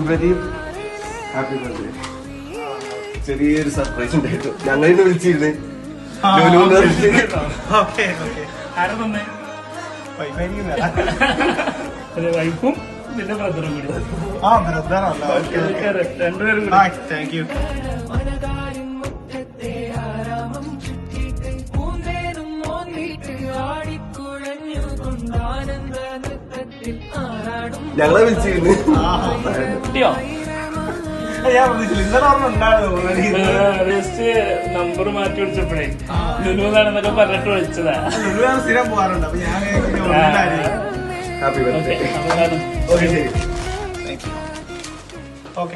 ഇവരെയും happy birthday. ചെറിയൊരു surprise ഉണ്ടായിരുന്നു. ഞങ്ങളിന്ന് വിളിച്ചിരുന്നു വൈഫും പിന്നെ ബ്രദറും കൂടി. രണ്ടുപേരും താങ്ക് യു. ഞങ്ങളെ വിളിച്ചിരുന്നു. നമ്പർ മാറ്റി വിളിച്ചപ്പോഴേ ലുലുന്നാണെന്നൊക്കെ പറഞ്ഞിട്ട് വിളിച്ചതാ. സ്ഥിരം പോകാറുണ്ട്. അപ്പൊ ഞാൻ ഹാപ്പി ബർത്ത്ഡേ. Okay okay.